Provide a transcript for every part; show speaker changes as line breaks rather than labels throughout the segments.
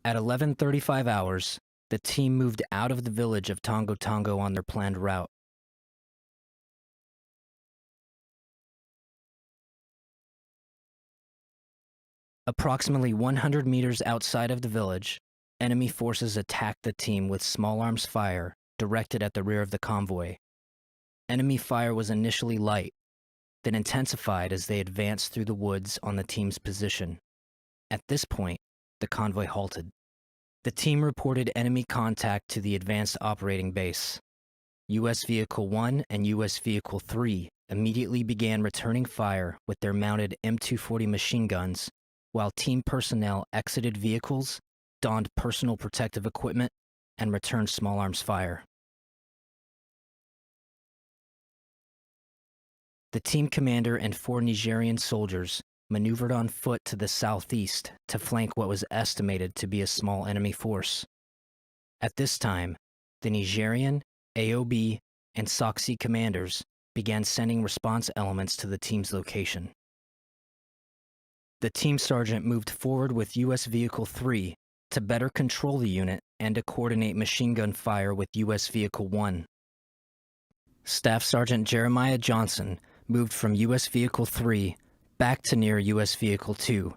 At 11:35 hours, the team moved out of the village of Tongo Tongo on their planned route. Approximately 100 meters outside of the village, enemy forces attacked the team with small arms fire directed at the rear of the convoy. Enemy fire was initially light, then intensified as they advanced through the woods on the team's position. At this point, the convoy halted. The team reported enemy contact to the Advanced Operating Base. U.S. Vehicle 1 and U.S. Vehicle 3 immediately began returning fire with their mounted M240 machine guns, while team personnel exited vehicles, donned personal protective equipment, and returned small arms fire. The team commander and 4 Nigerian soldiers maneuvered on foot to the southeast to flank what was estimated to be a small enemy force. At this time, the Nigerian, AOB, and SOCC commanders began sending response elements to the team's location. The team sergeant moved forward with U.S. Vehicle 3 to better control the unit and to coordinate machine gun fire with U.S. Vehicle 1. Staff Sergeant Jeremiah Johnson moved from U.S. Vehicle 3 back to near U.S. Vehicle 2,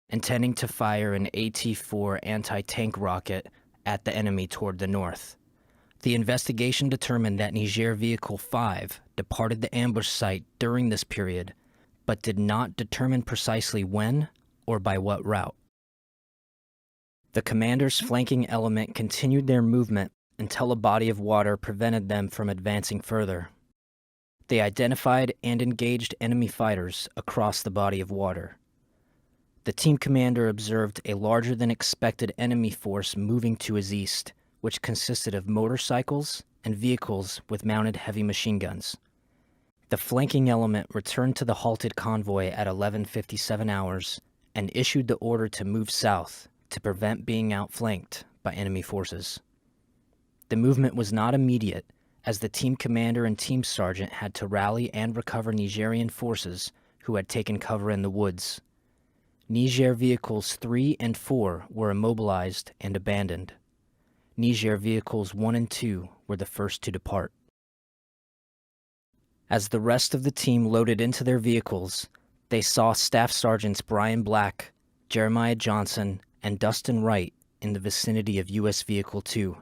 intending to fire an AT-4 anti-tank rocket at the enemy toward the north. The investigation determined that Niger Vehicle 5 departed the ambush site during this period, but did not determine precisely when or by what route. The commander's flanking element continued their movement until a body of water prevented them from advancing further. They identified and engaged enemy fighters across the body of water. The team commander observed a larger than expected enemy force moving to his east, which consisted of motorcycles and vehicles with mounted heavy machine guns. The flanking element returned to the halted convoy at 11:57 hours and issued the order to move south to prevent being outflanked by enemy forces. The movement was not immediate, as the team commander and team sergeant had to rally and recover Nigerian forces who had taken cover in the woods. Niger Vehicles 3 and 4 were immobilized and abandoned. Niger Vehicles 1 and 2 were the first to depart. As the rest of the team loaded into their vehicles, they saw Staff Sergeants Brian Black, Jeremiah Johnson, and Dustin Wright in the vicinity of U.S. Vehicle 2.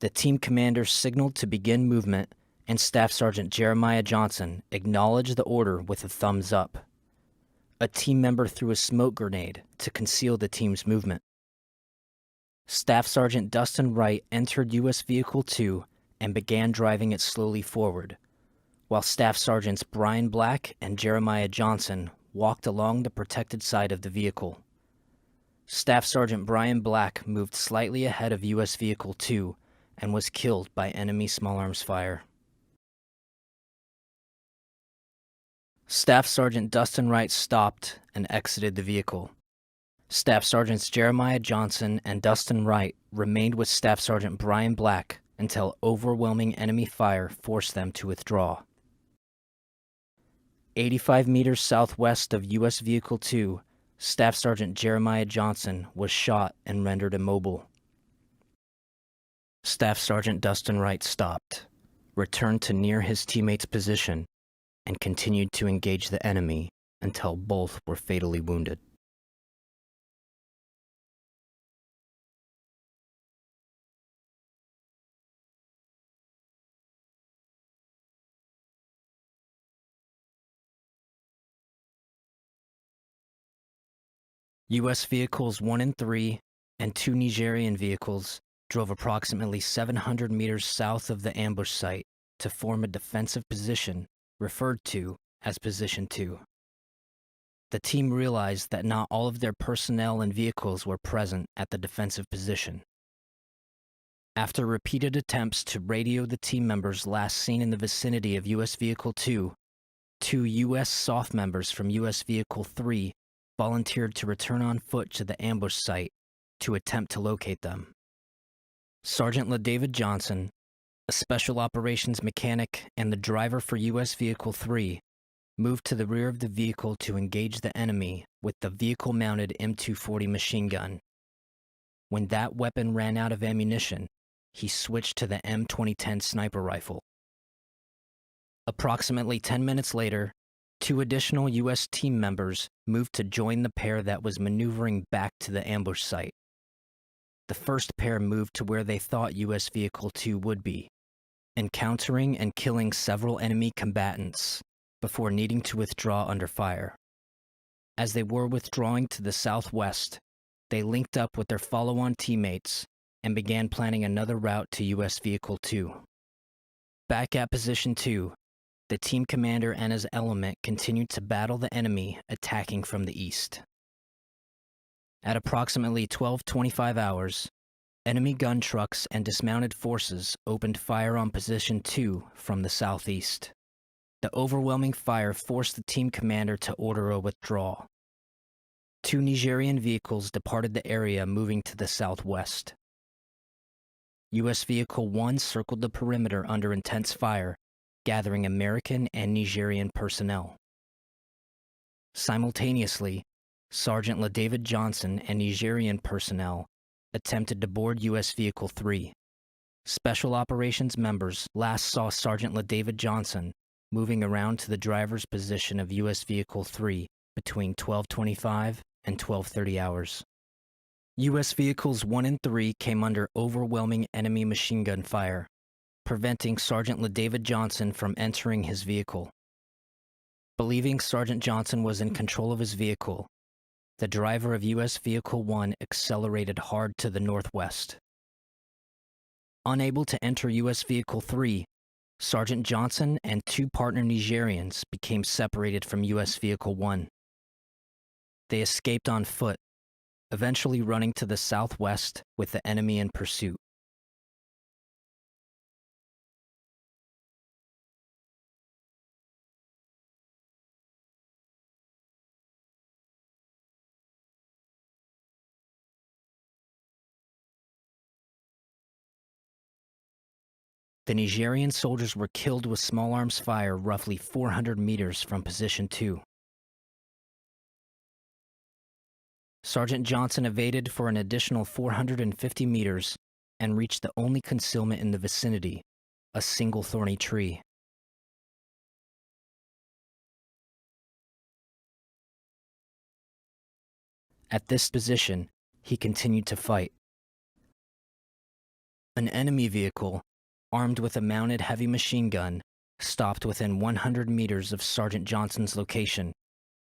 The team commander signaled to begin movement, and Staff Sergeant Jeremiah Johnson acknowledged the order with a thumbs up. A team member threw a smoke grenade to conceal the team's movement. Staff Sergeant Dustin Wright entered U.S. Vehicle 2 and began driving it slowly forward, while Staff Sergeants Brian Black and Jeremiah Johnson walked along the protected side of the vehicle. Staff Sergeant Brian Black moved slightly ahead of U.S. Vehicle 2 and was killed by enemy small arms fire. Staff Sergeant Dustin Wright stopped and exited the vehicle. Staff Sergeants Jeremiah Johnson and Dustin Wright remained with Staff Sergeant Brian Black until overwhelming enemy fire forced them to withdraw. 85 meters southwest of U.S. Vehicle 2, Staff Sergeant Jeremiah Johnson was shot and rendered immobile. Staff Sergeant Dustin Wright stopped, returned to near his teammate's position, and continued to engage the enemy until both were fatally wounded. U.S. Vehicles 1 and 3 and 2 Nigerian vehicles drove approximately 700 meters south of the ambush site to form a defensive position referred to as Position 2. The team realized that not all of their personnel and vehicles were present at the defensive position. After repeated attempts to radio the team members last seen in the vicinity of U.S. Vehicle 2, 2 U.S. SOF members from U.S. Vehicle 3 volunteered to return on foot to the ambush site to attempt to locate them. Sergeant LaDavid Johnson, a special operations mechanic and the driver for U.S. Vehicle 3, moved to the rear of the vehicle to engage the enemy with the vehicle-mounted M240 machine gun. When that weapon ran out of ammunition, he switched to the M2010 sniper rifle. Approximately 10 minutes later, 2 additional U.S. team members moved to join the pair that was maneuvering back to the ambush site. The first pair moved to where they thought U.S. Vehicle 2 would be, encountering and killing several enemy combatants before needing to withdraw under fire. As they were withdrawing to the southwest, they linked up with their follow-on teammates and began planning another route to U.S. Vehicle 2. Back at Position 2, the team commander and his element continued to battle the enemy attacking from the east. At approximately 12:25 hours, enemy gun trucks and dismounted forces opened fire on Position 2 from the southeast. The overwhelming fire forced the team commander to order a withdrawal. 2 Nigerian vehicles departed the area, moving to the southwest. U.S. Vehicle 1 circled the perimeter under intense fire, gathering American and Nigerian personnel. Simultaneously, Sergeant LaDavid Johnson and Nigerian personnel attempted to board U.S. Vehicle 3. Special Operations members last saw Sergeant LaDavid Johnson moving around to the driver's position of U.S. Vehicle 3 between 12:25 and 12:30 hours. U.S. Vehicles 1 and 3 came under overwhelming enemy machine gun fire, preventing Sergeant LaDavid Johnson from entering his vehicle. Believing Sergeant Johnson was in control of his vehicle, the driver of U.S. Vehicle 1 accelerated hard to the northwest. Unable to enter U.S. Vehicle 3, Sergeant Johnson and 2 partner Nigerians became separated from U.S. Vehicle 1. They escaped on foot, eventually running to the southwest with the enemy in pursuit. The Nigerian soldiers were killed with small arms fire roughly 400 meters from Position 2. Sergeant Johnson evaded for an additional 450 meters and reached the only concealment in the vicinity, a single thorny tree. At this position, he continued to fight. An enemy vehicle, armed with a mounted heavy machine gun, stopped within 100 meters of Sergeant Johnson's location,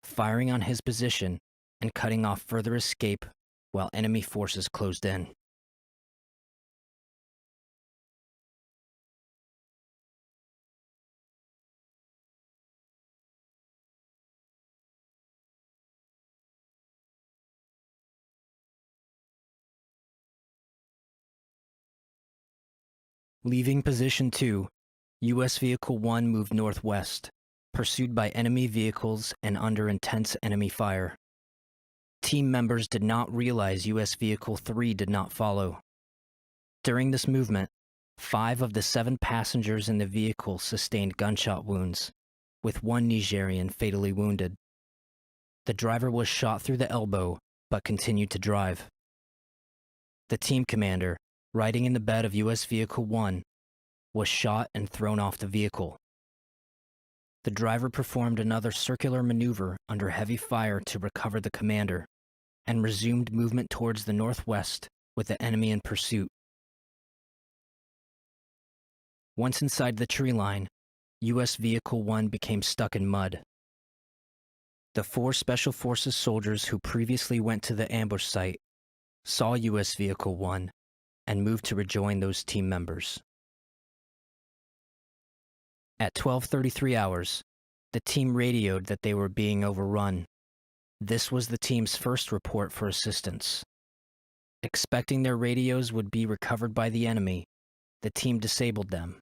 firing on his position and cutting off further escape while enemy forces closed in. Leaving Position 2, U.S. Vehicle 1 moved northwest, pursued by enemy vehicles and under intense enemy fire. Team members did not realize U.S. Vehicle 3 did not follow. During this movement, 5 of the 7 passengers in the vehicle sustained gunshot wounds, with 1 Nigerian fatally wounded. The driver was shot through the elbow, but continued to drive. The team commander, riding in the bed of U.S. Vehicle 1, was shot and thrown off the vehicle. The driver performed another circular maneuver under heavy fire to recover the commander, and resumed movement towards the northwest with the enemy in pursuit. Once inside the tree line, U.S. Vehicle 1 became stuck in mud. The 4 Special Forces soldiers who previously went to the ambush site saw U.S. Vehicle 1 and moved to rejoin those team members. At 12:33 hours, the team radioed that they were being overrun. This was the team's first report for assistance. Expecting their radios would be recovered by the enemy, the team disabled them,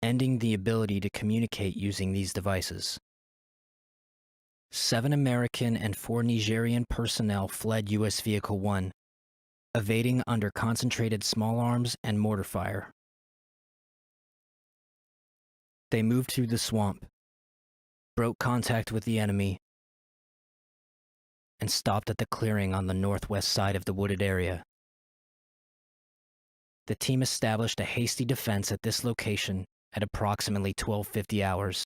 ending the ability to communicate using these devices. 7 American and 4 Nigerian personnel fled U.S. Vehicle 1, evading under concentrated small arms and mortar fire. They moved through the swamp, broke contact with the enemy, and stopped at the clearing on the northwest side of the wooded area. The team established a hasty defense at this location at approximately 1250 hours.